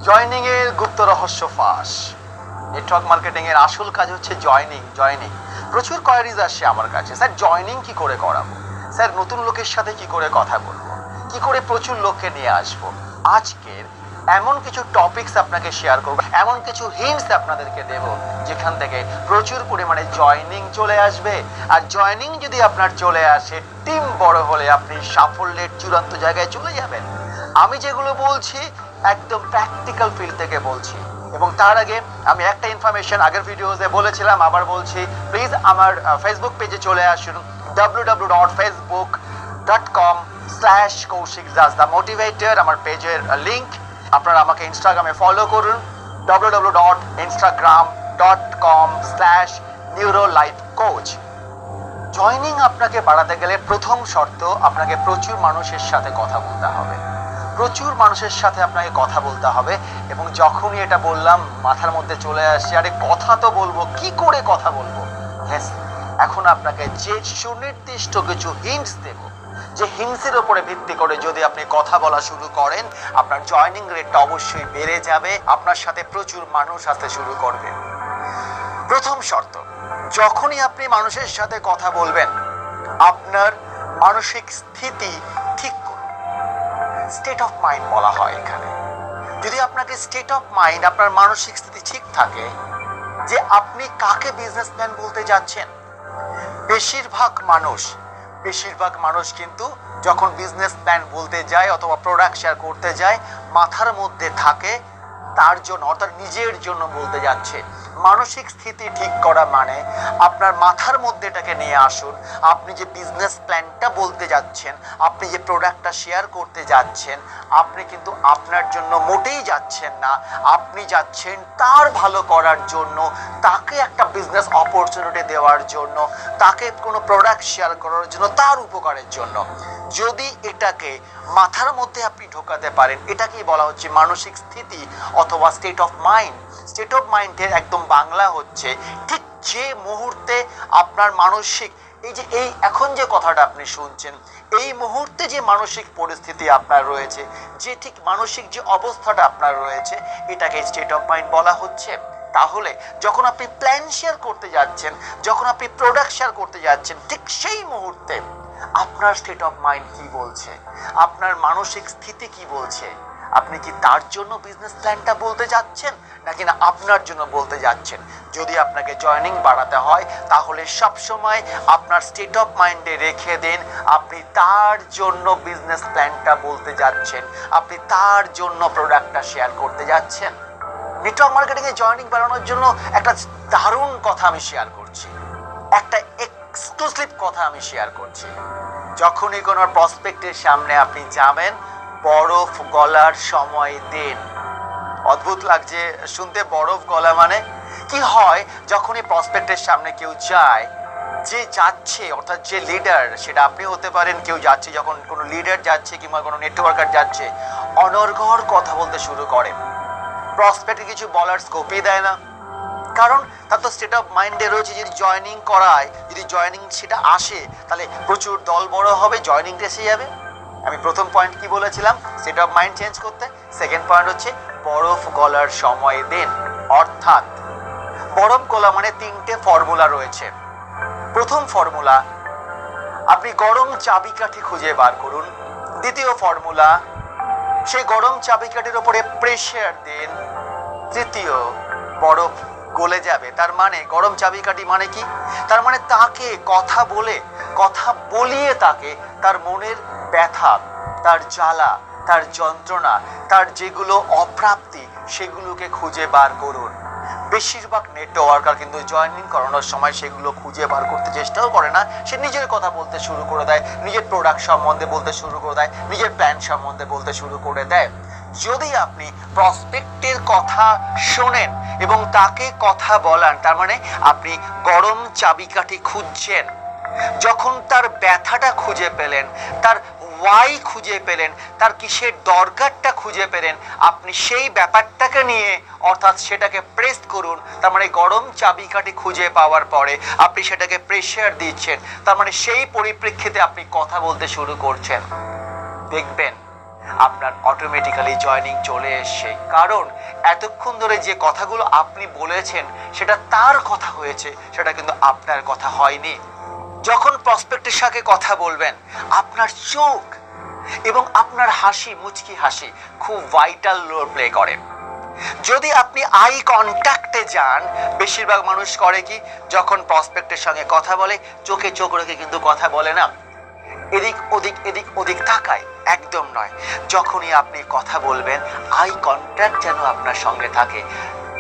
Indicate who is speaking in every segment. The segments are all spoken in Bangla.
Speaker 1: জয়নিং এর গুপ্ত রহস্য ফাঁস। নেটওয়ার্ক মার্কেটিং এর আসল কাজ হচ্ছে জয়নিং। প্রচুর কোয়ারিজ আসছে আমার কাছে, স্যার জয়নিং কি করে করাবো, স্যার নতুন লোকের সাথে কি করে কথা বলবো, কি করে প্রচুর লোককে নিয়ে আসবো। আজকের এমন কিছু টপিকস আপনাকে শেয়ার করবো, এমন কিছু হিন্টস আপনাদেরকে দেব যেখান থেকে প্রচুর পরিমাণে জয়নিং চলে আসবে। আর জয়নিং যদি আপনার চলে আসে, টিম বড় হলে আপনি সাফল্যের চূড়ান্ত জায়গায় চলে যাবেন। আমি যেগুলো বলছি একদম প্র্যাকটিক্যাল ফিল্ড থেকে বলছি। এবং তার আগে আমি একটা ইনফরমেশন আগের ভিডিওতে বলেছিলাম, আবার বলছি, প্লিজ আমার ফেসবুক পেজে চলে আসুন www.facebook.com/KaushikDasTheMotivator, আমার পেজের লিঙ্ক। আপনারা আমাকে ইনস্টাগ্রামে ফলো করুন www.instagram.com/NeuroLifeCoach। জয়নিং আপনাকে বাড়াতে গেলে প্রথম শর্ত, আপনাকে প্রচুর মানুষের সাথে কথা বলতে হবে। প্রচুর মানুষের সাথে আপনাকে কথা বলতে হবে। এবং যখনই এটা বললাম মাথার মধ্যে চলে আসছে, আরে কথা তো বলবো, কি করে কথা বলবো। হ্যাঁ, এখন আপনাকে যে সুনির্দিষ্ট কিছু হিন্টস দেব, যে হিন্টসের উপরে ভিত্তি করে যদি আপনি কথা বলা শুরু করেন, আপনার জয়নিং রেটটা অবশ্যই বেড়ে যাবে, আপনার সাথে প্রচুর মানুষ আসতে শুরু করবে। প্রথম শর্ত, যখনই আপনি মানুষের সাথে কথা বলবেন, আপনার মানসিক স্থিতি ঠিক করুন। স্টেট অফ মাইন্ড বলা হয় এখানে। যদি আপনাকে স্টেট অফ মাইন্ড, আপনার মানসিক স্থিতি ঠিক থাকে যে আপনি কাকে বিজনেসম্যান বলতে যাচ্ছেন। বেশিরভাগ মানুষ কিন্তু যখন বিজনেস প্ল্যান বলতে যায় অথবা প্রোডাক্ট শেয়ার করতে যায়, মাথার মধ্যে থাকে তার জন্য অর্থাৎ নিজের জন্য বলতে যাচ্ছে। মানসিক স্থিতি ঠিক করা মানে আপনার মাথার মধ্যে এটাকে নিয়ে আসুন, আপনি যে বিজনেস প্ল্যানটা বলতে যাচ্ছেন, আপনি যে প্রোডাক্টটা শেয়ার করতে যাচ্ছেন, আপনি কিন্তু আপনার জন্য মোটেই যাচ্ছেন না, আপনি যাচ্ছেন তার ভালো করার জন্য, তাকে একটা বিজনেস অপরচুনিটি দেওয়ার জন্য, তাকে কোনো প্রোডাক্ট শেয়ার করার জন্য, তার উপকারের জন্য। যদি এটাকে মাথার মধ্যে আপনি ঢোকাতে পারেন, এটাকেই বলা হচ্ছে মানসিক স্থিতি অথবা state of mind. State of মাইন্ডের একদম বাংলা হচ্ছে ঠিক যে মুহূর্তে আপনার মানসিক এই এখন যে কথাটা আপনি শুনছেন, এই মুহূর্তে যে মানসিক পরিস্থিতি আপনার রয়েছে, যে ঠিক মানসিক যে অবস্থাটা আপনার রয়েছে, এটাকে স্টেট অফ মাইন্ড বলা হচ্ছে। তাহলে যখন আপনি প্ল্যান শেয়ার করতে যাচ্ছেন, যখন আপনি প্রোডাক্ট শেয়ার করতে যাচ্ছেন, ঠিক সেই মুহূর্তে আপনার স্টেট অফ মাইন্ড কি বলছে, আপনার মানসিক স্থিতি কি বলছে। আপনি কি তার জন্য বিজনেস প্ল্যানটা বলতে যাচ্ছেন, নাকি না আপনার জন্য বলতে যাচ্ছেন। যদি আপনাকে জয়নিং বাড়াতে হয়, তাহলে সবসময় আপনার স্টেট অফ মাইন্ডে রেখে দিন আপনি তার জন্য বিজনেস প্ল্যানটা বলতে যাচ্ছেন, আপনি তার জন্য প্রোডাক্টটা শেয়ার করতে যাচ্ছেন। নেটওয়ার্ক মার্কেটিংয়ে জয়নিং বাড়ানোর জন্য একটা দারুণ কথা আমি শেয়ার করছি, একটা এক্সক্লুসিভ কথা আমি শেয়ার করছি। যখনই কোনো প্রসপেক্টের সামনে আপনি যাবেন, বরফ গলার সময় দিন। অদ্ভুত লাগছে শুনতে, বরফ গলা মানে কি হয়? যখনই প্রসপেক্টের সামনে কেউ যায়, যে যাচ্ছে অর্থাৎ যে লিডার, সেটা আপনি হতে পারেন, কেউ যাচ্ছে, যখন কোনো লিডার যাচ্ছে কিংবা কোনো নেটওয়ার্কার যাচ্ছে, অনর্গল কথা বলতে শুরু করে, প্রসপেক্টে কিছু বলার স্কোপই দেয় না। কারণ তার তো স্টেট অফ মাইন্ডে রয়েছে, যদি জয়নিং করায়, যদি জয়নিং সেটা আসে, তাহলে প্রচুর দল বড় হবে, জয়নিংটা এসে যাবে। আমি প্রথম পয়েন্ট কি বলেছিলাম, স্টেট অফ মাইন্ড চেঞ্জ করতে। সেকেন্ড পয়েন্ট হচ্ছে বরফ গলার সময় দিন। অর্থাৎ বরফ গলা মানে 3টে ফর্মুলা রয়েছে। প্রথম ফর্মুলা, আপনি গরম চাবিকাঠি খুঁজে বার করুন। দ্বিতীয় ফর্মুলা, সেই গরম চাবিকাঠির উপরে প্রেশার দিন। তৃতীয়, বরফ গলে যাবে। তার মানে গরম চাবিকাঠি মানে কি? তার মানে তাকে কথা বলিয়ে তাকে তার মনের ব্যথা, তার জ্বালা, তার যন্ত্রণা, তার যেগুলো অপ্রাপ্তি, সেগুলোকে খুঁজে বার করুন। বেশিরভাগ নেটওয়ার্কার কিন্তু জয়েনিং করানোর সময় সেগুলো খুঁজে বার করতে চেষ্টাও করে না। সে নিজের কথা বলতে শুরু করে দেয়, নিজের প্রোডাক্ট সম্বন্ধে বলতে শুরু করে দেয়, নিজের প্ল্যান সম্বন্ধে বলতে শুরু করে দেয়। যদি আপনি প্রসপেক্টের কথা শোনেন এবং তাকে কথা বলান, তার মানে আপনি গরম চাবিকাঠি খুঁজছেন। যখন তার ব্যথাটা খুঁজে পেলেন, তার ওয়াই খুঁজে পেলেন, তার কিসের দরকারটা খুঁজে পেলেন, আপনি সেই ব্যাপারটাকে নিয়ে অর্থাৎ সেটাকে প্রেস করুন। তার মানে গরম চাবিকাঠি খুঁজে পাওয়ার পরে আপনি সেটাকে প্রেশার দিচ্ছেন, তার মানে সেই পরিপ্রেক্ষিতে আপনি কথা বলতে শুরু করছেন। দেখবেন আপনার অটোমেটিক্যালি জয়েনিং চলে এসছে। কারণ এতক্ষণ ধরে যে কথাগুলো আপনি বলেছেন সেটা তার কথা হয়েছে, সেটা কিন্তু আপনার কথা হয়নি। যখন প্রসপেক্টের সাথে কথা বলবেন, আপনার চোখ এবং আপনার হাসি, মুচকি হাসি খুব ভাইটাল রোল প্লে করে। যদি আপনি আই কন্ট্যাক্টে যান, বেশিরভাগ মানুষ করে কি, যখন প্রসপেক্টের সঙ্গে কথা বলে চোখে চোখ রেখে কিন্তু কথা বলে না, এদিক ওদিক এদিক ওদিক তাকায়। একদম নয়, যখনই আপনি কথা বলবেন আই কন্ট্যাক্ট যেন আপনার সঙ্গে থাকে,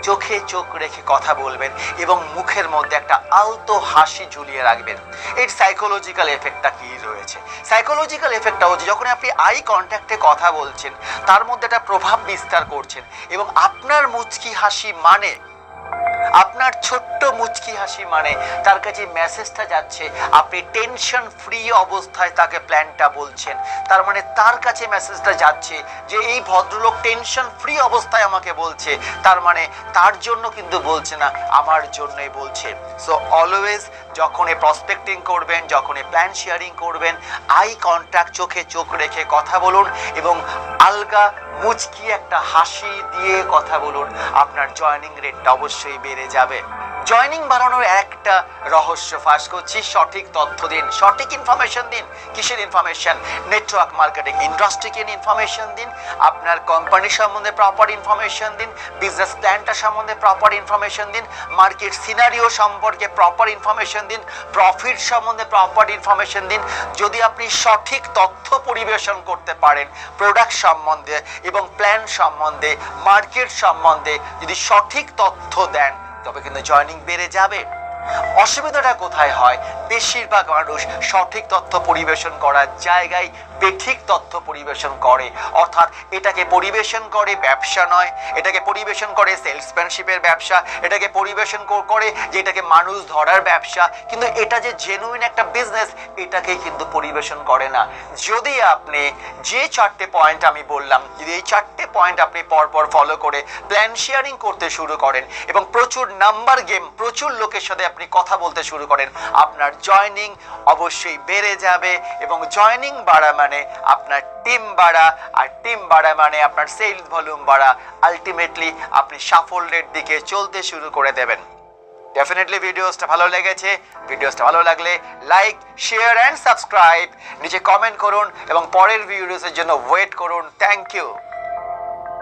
Speaker 1: চোখে চোখ রেখে কথা বলবেন এবং মুখের মধ্যে একটা আলতো হাসি ঝুলিয়ে রাখবেন। এর সাইকোলজিক্যাল এফেক্টটা কি রয়েছে? সাইকোলজিক্যাল এফেক্টটা হচ্ছে যখন আপনি আই কন্ট্যাক্টে কথা বলছেন তার মধ্যে একটা প্রভাব বিস্তার করছেন এবং আপনার মুচকি হাসি মানে, আপনার ছোট্ট মুচকি হাসি মানে তার কাছে মেসেজটা যাচ্ছে আপনি টেনশন ফ্রি অবস্থায় তাকে প্ল্যানটা বলছেন। তার মানে তার কাছে মেসেজটা যাচ্ছে যে এই ভদ্রলোক টেনশন ফ্রি অবস্থায় আমাকে বলছে, তার মানে তার জন্য কিন্তু বলছে না, আমার জন্যই বলছে। সো অলওয়েজ যখনই প্রসপেক্টিং করবেন, যখনই প্ল্যান শেয়ারিং করবেন, আই কন্ট্যাক্ট, চোখে চোখ রেখে কথা বলুন এবং আলগা মুচকি একটা হাসি দিয়ে কথা বলুন। আপনার জয়েনিং রেটটা অবশ্যই বেড়ে যাবে। জয়েনিং বাড়ানোর একটা রহস্য ফাঁস করছি, সঠিক তথ্য দিন, সঠিক ইনফরমেশন দিন। কিসের ইনফরমেশন? নেটওয়ার্ক মার্কেটিং ইন্ডাস্ট্রিকে ইনফরমেশন দিন, আপনার কোম্পানির সম্বন্ধে প্রপার ইনফরমেশন দিন, বিজনেস প্ল্যানটা সম্বন্ধে প্রপার ইনফরমেশন দিন, মার্কেট সিনারিও সম্পর্কে প্রপার ইনফরমেশন দিন, প্রফিট সম্বন্ধে প্রপার ইনফরমেশন দিন। যদি আপনি সঠিক তথ্য পরিবেশন করতে পারেন প্রোডাক্ট সম্বন্ধে এবং প্ল্যান সম্বন্ধে, মার্কেট সম্বন্ধে যদি সঠিক তথ্য দেন, তবে কিন্তু জয়েনিং বেড়ে যাবে। অসুবিধাটা কোথায় হয়? বেশিরভাগ মানুষ সঠিক তথ্য পরিবেশন করার জায়গায় বেঠিক তথ্য পরিবেশন করে, অর্থাৎ এটাকে পরিবেশন করে ব্যবসা নয়, এটাকে পরিবেশন করে সেলসম্যানশিপের ব্যবসা, এটাকে পরিবেশন করে যে এটাকে মানুষ ধরার ব্যবসা, কিন্তু এটা যে জেনুইন একটা বিজনেস এটাকেই কিন্তু পরিবেশন করে না। যদি আপনি যে 4টে পয়েন্ট আমি বললাম, যদি এই 4টে পয়েন্ট আপনি পরপর ফলো করে প্ল্যান শেয়ারিং করতে শুরু করেন এবং প্রচুর নাম্বার গেম, প্রচুর লোকের সাথে আপনি কথা বলতে শুরু করেন, আপনার জয়েনিং অবশ্যই বেড়ে যাবে। এবং জয়েনিং বাড়া মানে আপনার টিম বাড়া, আর টিম বাড়া মানে আপনার সেলস ভলিউম বাড়া। আলটিমেটলি আপনি সাফল্যের দিকে চলতে শুরু করে দেবেন। ডেফিনেটলি ভিডিওসটা ভালো লেগেছে, ভিডিওসটা ভালো লাগলে লাইক, শেয়ার অ্যান্ড সাবস্ক্রাইব, নিচে কমেন্ট করুন এবং পরের ভিডিওসের জন্য ওয়েট করুন। Thank you.